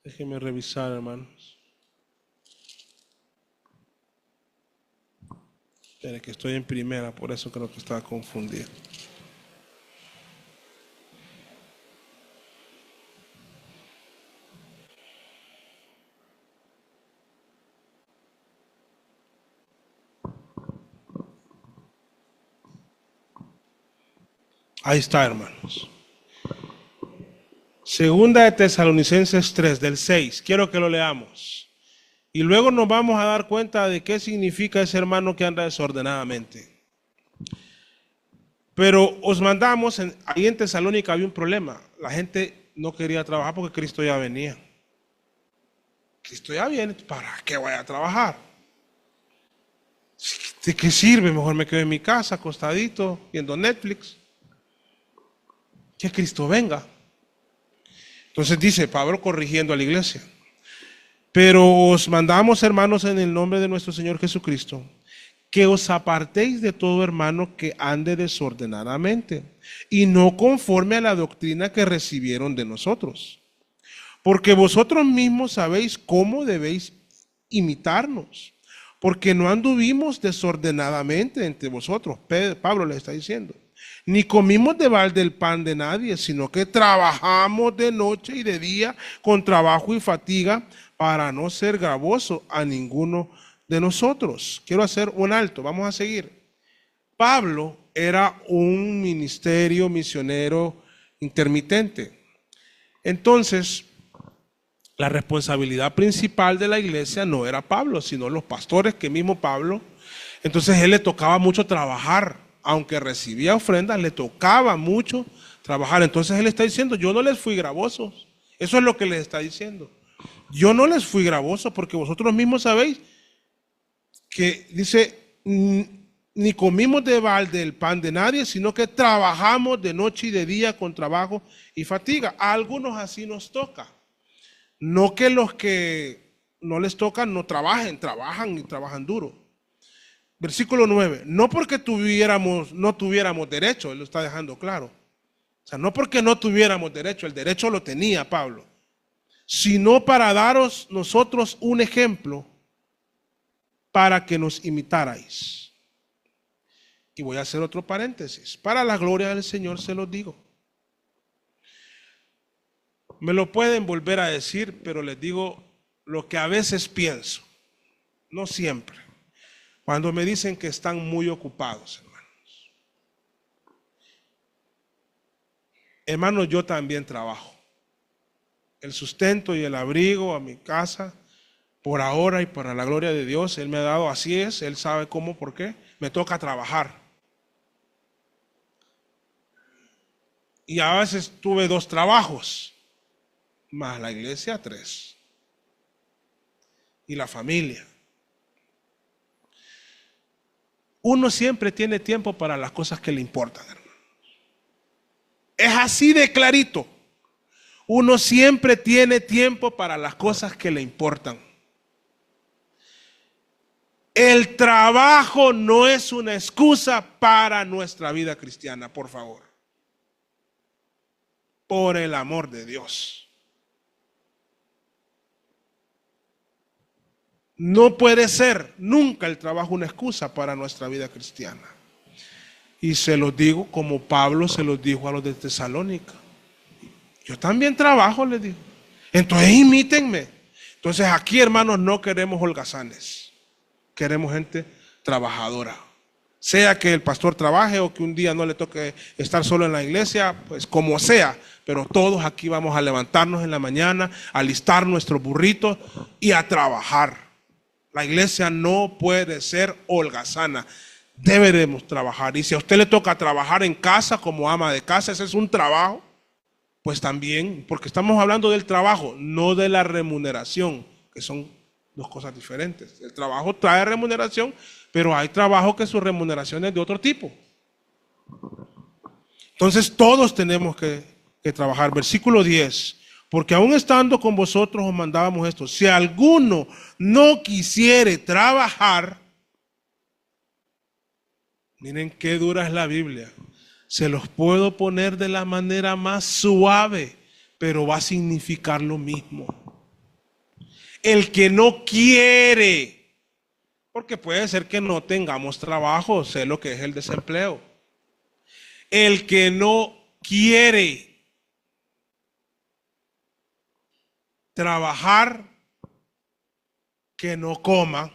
Déjenme revisar, hermanos. Esperen, que estoy en primera, por eso creo que estaba confundido. Ahí está, hermanos. Segunda de Tesalonicenses 3, del 6. Quiero que lo leamos. Y luego nos vamos a dar cuenta de qué significa ese hermano que anda desordenadamente. Pero os mandamos, ahí en Tesalónica había un problema. La gente no quería trabajar porque Cristo ya venía. Cristo ya viene, ¿para qué voy a trabajar? ¿De qué sirve? Mejor me quedo en mi casa, acostadito, viendo Netflix. Que Cristo venga. Entonces dice Pablo corrigiendo a la iglesia. Pero os mandamos, hermanos, en el nombre de nuestro Señor Jesucristo, que os apartéis de todo hermano que ande desordenadamente y no conforme a la doctrina que recibieron de nosotros. Porque vosotros mismos sabéis cómo debéis imitarnos, porque no anduvimos desordenadamente entre vosotros. Pablo le está diciendo, ni comimos de balde el pan de nadie, sino que trabajamos de noche y de día con trabajo y fatiga para no ser gravoso a ninguno de nosotros. Quiero hacer un alto, vamos a seguir. Pablo era un ministerio misionero intermitente. Entonces, la responsabilidad principal de la iglesia no era Pablo, sino los pastores que mismo Pablo. Entonces él le tocaba mucho trabajar, aunque recibía ofrendas, le tocaba mucho trabajar. Entonces él está diciendo, yo no les fui gravoso. Eso es lo que les está diciendo. Yo no les fui gravoso porque vosotros mismos sabéis que dice, ni comimos de balde el pan de nadie, sino que trabajamos de noche y de día con trabajo y fatiga. A algunos así nos toca. No que los que no les tocan no trabajen, trabajan y trabajan duro. Versículo 9, no porque no tuviéramos derecho, él lo está dejando claro. O sea, no porque no tuviéramos derecho, el derecho lo tenía Pablo, sino para daros nosotros un ejemplo para que nos imitarais. Y voy a hacer otro paréntesis. Para la gloria del Señor se los digo. Me lo pueden volver a decir, pero les digo lo que a veces pienso, no siempre. Cuando me dicen que están muy ocupados, hermanos. Hermanos, yo también trabajo. El sustento y el abrigo a mi casa, por ahora y para la gloria de Dios, Él me ha dado, así es, Él sabe cómo, por qué, me toca trabajar. Y a veces tuve 2 trabajos, más la iglesia 3. Y la familia. Uno siempre tiene tiempo para las cosas que le importan, hermano. Es así de clarito. Uno siempre tiene tiempo para las cosas que le importan. El trabajo no es una excusa para nuestra vida cristiana, por favor. Por el amor de Dios. No puede ser nunca el trabajo una excusa para nuestra vida cristiana. Y se los digo como Pablo se los dijo a los de Tesalónica. Yo también trabajo, les digo. Entonces imítenme. Entonces aquí, hermanos, no queremos holgazanes. Queremos gente trabajadora. Sea que el pastor trabaje o que un día no le toque estar solo en la iglesia, pues como sea. Pero todos aquí vamos a levantarnos en la mañana, a alistar nuestros burritos y a trabajar. La iglesia no puede ser holgazana. Deberemos trabajar. Y si a usted le toca trabajar en casa como ama de casa, ese es un trabajo, pues también, porque estamos hablando del trabajo, no de la remuneración, que son 2 cosas diferentes. El trabajo trae remuneración, pero hay trabajo que su remuneración es de otro tipo. Entonces todos tenemos que trabajar. Versículo 10. Porque aún estando con vosotros os mandábamos esto. Si alguno no quisiere trabajar, miren qué dura es la Biblia. Se los puedo poner de la manera más suave, pero va a significar lo mismo. El que no quiere, porque puede ser que no tengamos trabajo, sé lo que es el desempleo. El que no quiere trabajar, que no coma.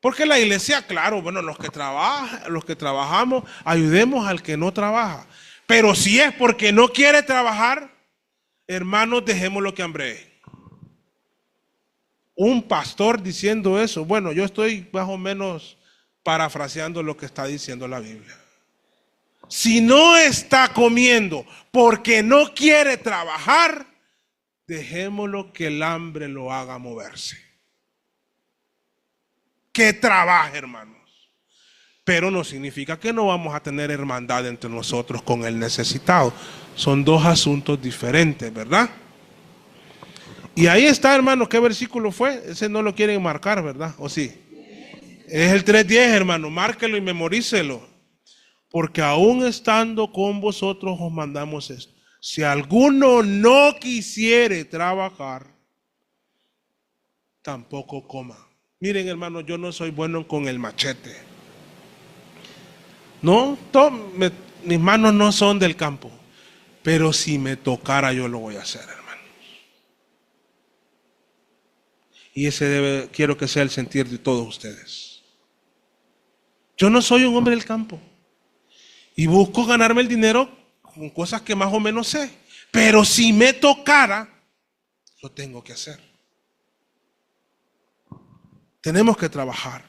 Porque la iglesia, claro, bueno, los que trabajamos, ayudemos al que no trabaja. Pero si es porque no quiere trabajar, hermanos, dejémoslo que hambre. Un pastor diciendo eso, bueno, yo estoy más o menos parafraseando lo que está diciendo la Biblia. Si no está comiendo porque no quiere trabajar, dejémoslo que el hambre lo haga moverse. Que trabaje, hermanos. Pero no significa que no vamos a tener hermandad entre nosotros con el necesitado. Son dos asuntos diferentes, ¿verdad? Y ahí está, hermano, ¿qué versículo fue? Ese no lo quieren marcar, ¿verdad? ¿O sí? Es el 3:10, hermano, márquelo y memorícelo. Porque aún estando con vosotros os mandamos esto. Si alguno no quisiere trabajar, tampoco coma. Miren, hermano, yo no soy bueno con el machete. No, mis manos no son del campo. Pero si me tocara, yo lo voy a hacer, hermano. Y ese quiero que sea el sentir de todos ustedes. Yo no soy un hombre del campo. Y busco ganarme el dinero con cosas que más o menos sé. Pero si me tocara, lo tengo que hacer. Tenemos que trabajar.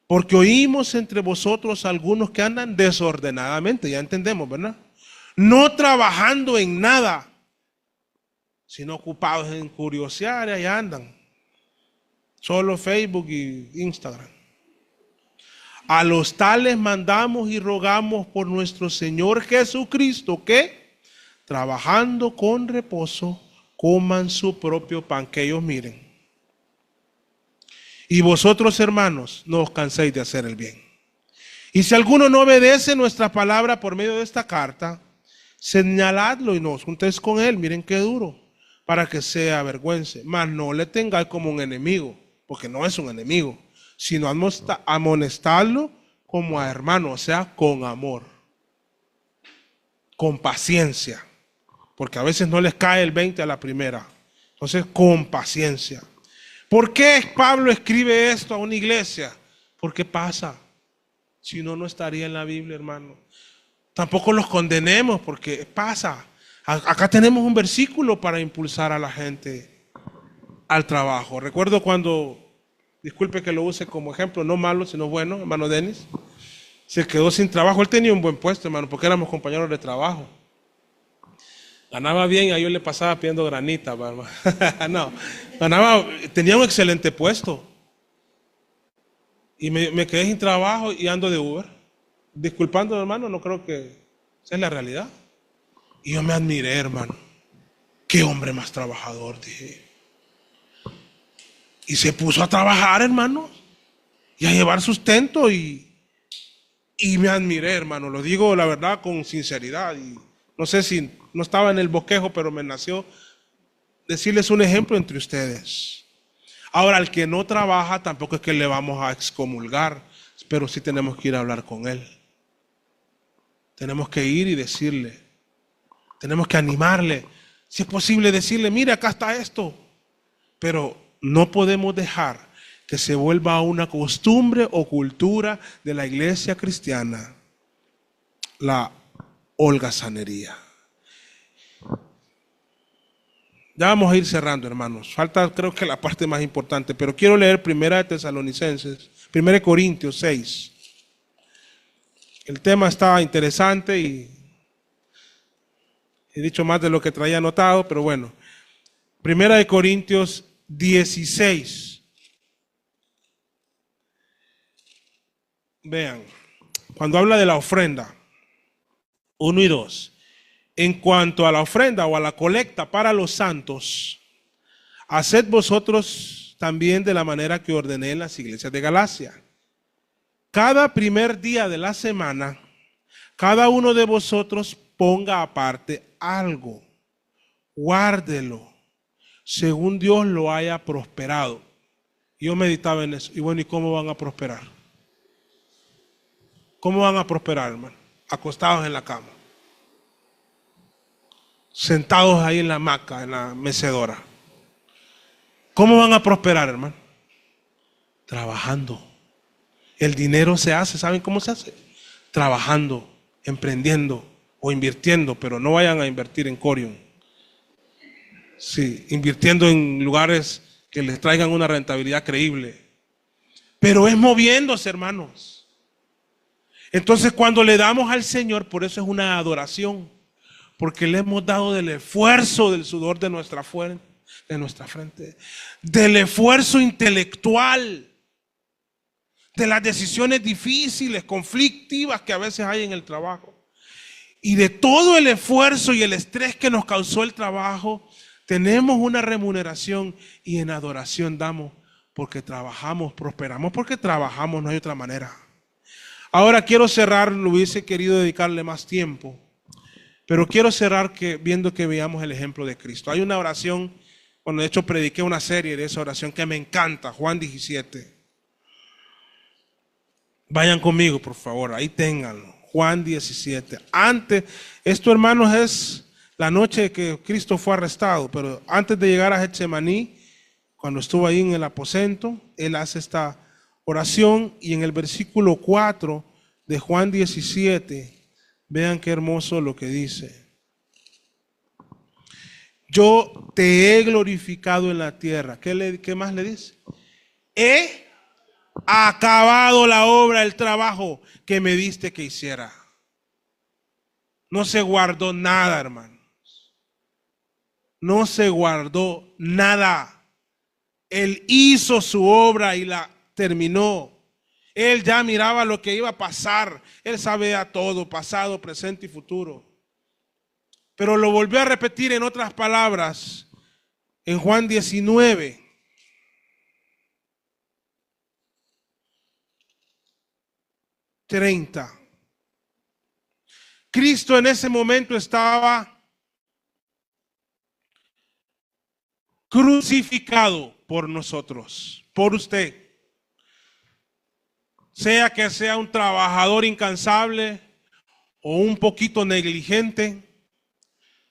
Porque oímos entre vosotros algunos que andan desordenadamente, ya entendemos, ¿verdad? No trabajando en nada, sino ocupados en curiosear, y allá andan. Solo Facebook y Instagram. A los tales mandamos y rogamos por nuestro Señor Jesucristo que, trabajando con reposo, coman su propio pan, que ellos miren. Y vosotros, hermanos, no os canséis de hacer el bien. Y si alguno no obedece nuestra palabra por medio de esta carta, señaladlo y no os juntéis con él, miren qué duro, para que sea avergüence. Mas no le tengáis como un enemigo, porque no es un enemigo, sino amonestadlo como a hermano, o sea, con amor, con paciencia, porque a veces no les cae el 20 a la primera. Entonces, con paciencia. ¿Por qué Pablo escribe esto a una iglesia? Porque pasa. Si no, no estaría en la Biblia, hermano. Tampoco los condenemos porque pasa. Acá tenemos un versículo para impulsar a la gente al trabajo. Recuerdo cuando, disculpe que lo use como ejemplo, no malo, sino bueno, hermano Denis, se quedó sin trabajo. Él tenía un buen puesto, hermano, porque éramos compañeros de trabajo. Ganaba bien, a yo le pasaba pidiendo granita, hermano. No, tenía un excelente puesto. Y me quedé sin trabajo y ando de Uber. Disculpando, hermano, no creo que esa es la realidad. Y yo me admiré, hermano. Qué hombre más trabajador, dije. Y se puso a trabajar, hermano. Y a llevar sustento y me admiré, hermano. Lo digo, la verdad, con sinceridad. Y no sé si no estaba en el bosquejo, pero me nació decirles un ejemplo entre ustedes. Ahora, al que no trabaja, tampoco es que le vamos a excomulgar, pero sí tenemos que ir a hablar con él. Tenemos que ir y decirle, tenemos que animarle, si es posible decirle, mire, acá está esto. Pero no podemos dejar que se vuelva una costumbre o cultura de la iglesia cristiana, la holgazanería. Ya vamos a ir cerrando, hermanos. Falta, creo que la parte más importante, pero quiero leer 1 Tesalonicenses, 1 Corintios 6. El tema está interesante y he dicho más de lo que traía anotado, pero bueno. 1 Corintios 16. Vean, cuando habla de la ofrenda, 1 y 2. En cuanto a la ofrenda o a la colecta para los santos, haced vosotros también de la manera que ordené en las iglesias de Galacia. Cada primer día de la semana, cada uno de vosotros ponga aparte algo, guárdelo, según Dios lo haya prosperado. Y yo meditaba en eso. Y bueno, ¿y cómo van a prosperar? ¿Cómo van a prosperar, hermano? Acostados en la cama, sentados ahí en la hamaca, en la mecedora. ¿Cómo van a prosperar, hermano? Trabajando. El dinero se hace, ¿saben cómo se hace? Trabajando, emprendiendo o invirtiendo, pero no vayan a invertir en Corium. Sí, invirtiendo en lugares que les traigan una rentabilidad creíble. Pero es moviéndose, hermanos. Entonces, cuando le damos al Señor, por eso es una adoración, porque le hemos dado del esfuerzo, del sudor de nuestra frente, del esfuerzo intelectual, de las decisiones difíciles, conflictivas que a veces hay en el trabajo, y de todo el esfuerzo y el estrés que nos causó el trabajo. Tenemos una remuneración y en adoración damos porque trabajamos, prosperamos porque trabajamos, no hay otra manera. Ahora quiero cerrar, lo hubiese querido dedicarle más tiempo, pero quiero cerrar viendo que veamos el ejemplo de Cristo. Hay una oración, bueno, de hecho prediqué una serie de esa oración que me encanta, Juan 17. Vayan conmigo, por favor, ahí ténganlo, Juan 17. Antes, esto, hermanos, es la noche que Cristo fue arrestado, pero antes de llegar a Getsemaní, cuando estuvo ahí en el aposento, él hace esta oración y en el versículo 4 de Juan 17, vean qué hermoso lo que dice. Yo te he glorificado en la tierra. ¿Qué más le dice? He acabado la obra, el trabajo que me diste que hiciera. No se guardó nada, hermano. No se guardó nada. Él hizo su obra y la terminó. Él ya miraba lo que iba a pasar. Él sabía todo, pasado, presente y futuro. Pero lo volvió a repetir en otras palabras en Juan 19. Cristo en ese momento estaba crucificado por nosotros, por usted. Sea que sea un trabajador incansable o un poquito negligente,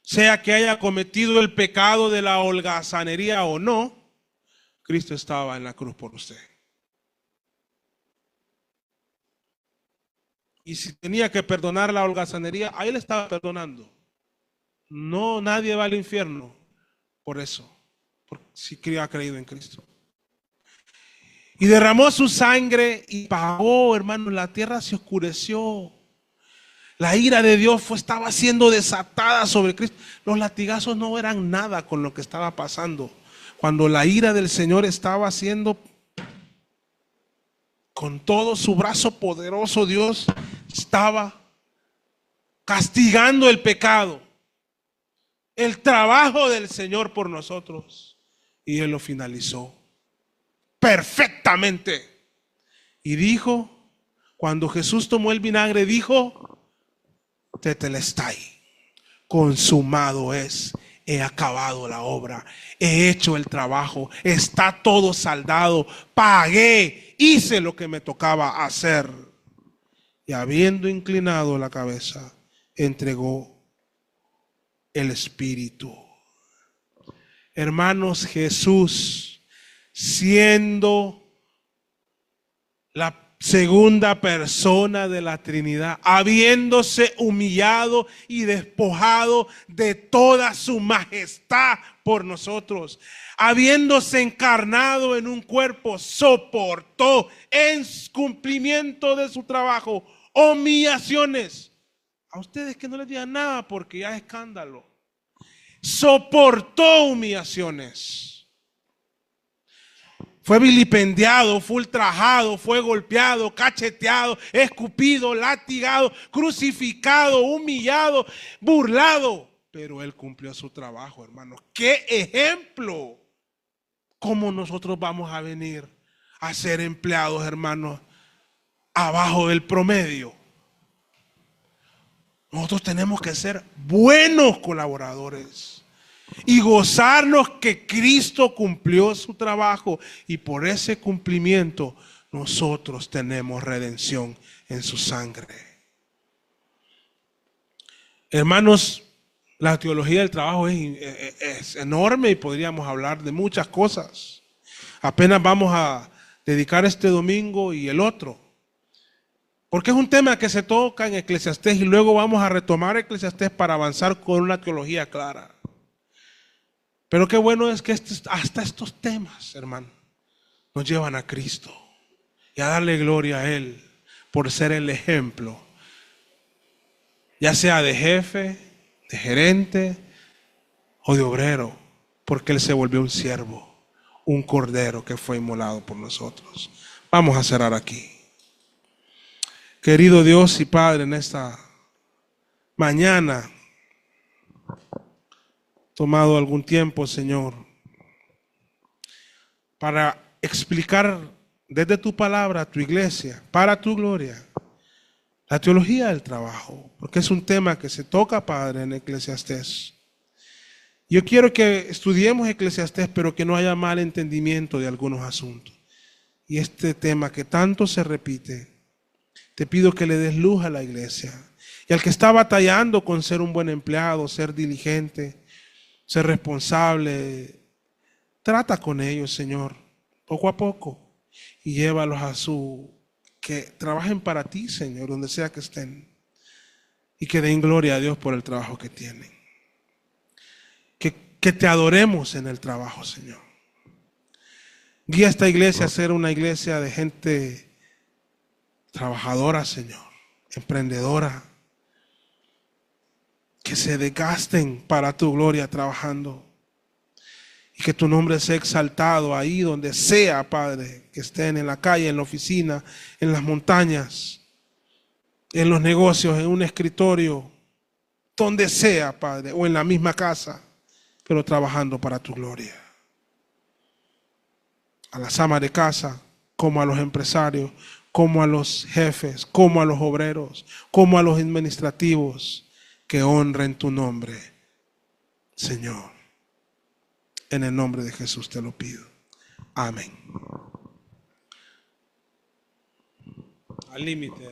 sea que haya cometido el pecado de la holgazanería o no, Cristo estaba en la cruz por usted. Y si tenía que perdonar la holgazanería, a él estaba perdonando. No, nadie va al infierno por eso, si ha creído en Cristo. Y derramó su sangre y pagó, hermano, la tierra se oscureció. La ira de Dios estaba siendo desatada sobre Cristo. Los latigazos no eran nada con lo que estaba pasando. Cuando la ira del Señor estaba haciendo, con todo su brazo poderoso, Dios estaba castigando el pecado, el trabajo del Señor por nosotros. Y Él lo finalizó perfectamente. Y dijo, cuando Jesús tomó el vinagre, dijo, tetelestai, consumado es, he acabado la obra, he hecho el trabajo, está todo saldado, pagué, hice lo que me tocaba hacer. Y habiendo inclinado la cabeza, entregó el Espíritu. Hermanos, Jesús, siendo la segunda persona de la Trinidad, habiéndose humillado y despojado de toda su majestad por nosotros, habiéndose encarnado en un cuerpo, soportó en cumplimiento de su trabajo humillaciones. A ustedes que no les digan nada porque ya es escándalo. Soportó humillaciones. Fue vilipendiado, fue ultrajado, fue golpeado, cacheteado, escupido, latigado, crucificado, humillado, burlado. Pero Él cumplió su trabajo, hermanos. ¡Qué ejemplo! ¿Cómo nosotros vamos a venir a ser empleados, hermanos, abajo del promedio? Nosotros tenemos que ser buenos colaboradores. y gozarnos que Cristo cumplió su trabajo y por ese cumplimiento nosotros tenemos redención en su sangre. Hermanos, la teología del trabajo es enorme y podríamos hablar de muchas cosas. Apenas vamos a dedicar este domingo y el otro, porque es un tema que se toca en Eclesiastés y luego vamos a retomar Eclesiastés para avanzar con una teología clara. Pero qué bueno es que hasta estos temas, hermano, nos llevan a Cristo y a darle gloria a Él por ser el ejemplo, ya sea de jefe, de gerente o de obrero, porque Él se volvió un siervo, un cordero que fue inmolado por nosotros. Vamos a cerrar aquí. Querido Dios y Padre, en esta mañana, tomado algún tiempo, Señor, para explicar desde tu palabra a tu iglesia, para tu gloria, la teología del trabajo, porque es un tema que se toca, Padre, en Eclesiastés. Yo quiero que estudiemos Eclesiastés, pero que no haya mal entendimiento de algunos asuntos. Y este tema que tanto se repite, te pido que le des luz a la iglesia. Y al que está batallando con ser un buen empleado, ser diligente, ser responsable, trata con ellos, Señor, poco a poco, y llévalos que trabajen para ti, Señor, donde sea que estén, y que den gloria a Dios por el trabajo que tienen. Que te adoremos en el trabajo, Señor. Guía esta iglesia a ser una iglesia de gente trabajadora, Señor, emprendedora, que se desgasten para tu gloria trabajando. Y que tu nombre sea exaltado ahí donde sea, Padre, que estén en la calle, en la oficina, en las montañas, en los negocios, en un escritorio, donde sea, Padre, o en la misma casa, pero trabajando para tu gloria. A las amas de casa, como a los empresarios, como a los jefes, como a los obreros, como a los administrativos, que honren tu nombre, Señor. En el nombre de Jesús te lo pido. Amén. Al límite.